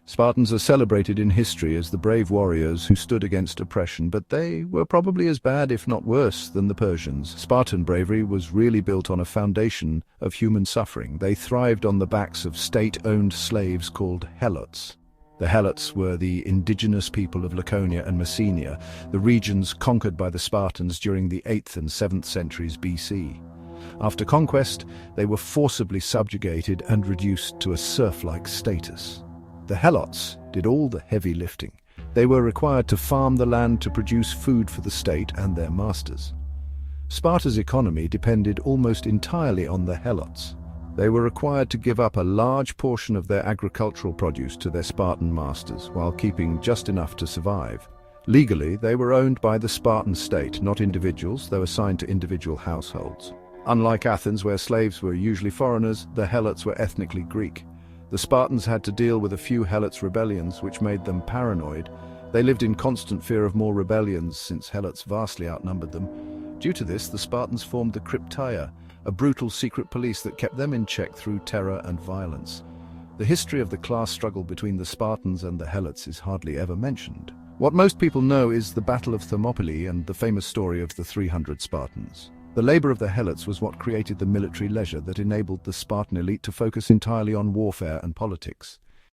Spartans are celebrated in history as the brave warriors who stood against oppression, but they were probably as bad, if not worse, than the Persians. Spartan bravery was really built on a foundation of human suffering. They thrived on the backs of state-owned slaves called helots. The helots were the indigenous people of Laconia and Messenia, the regions conquered by the Spartans during the 8th and 7th centuries BC. After conquest, they were forcibly subjugated and reduced to a serf-like status. The helots did all the heavy lifting. They were required to farm the land to produce food for the state and their masters. Sparta's economy depended almost entirely on the helots. They were required to give up a large portion of their agricultural produce to their Spartan masters, while keeping just enough to survive. Legally, they were owned by the Spartan state, not individuals, though assigned to individual households. Unlike Athens, where slaves were usually foreigners, the helots were ethnically Greek. The Spartans had to deal with a few helots' rebellions, which made them paranoid. They lived in constant fear of more rebellions, since helots vastly outnumbered them. Due to this, the Spartans formed the Crypteia, a brutal secret police that kept them in check through terror and violence. The history of the class struggle between the Spartans and the helots is hardly ever mentioned. What most people know is the Battle of Thermopylae and the famous story of the 300 Spartans. The labor of the helots was what created the military leisure that enabled the Spartan elite to focus entirely on warfare and politics.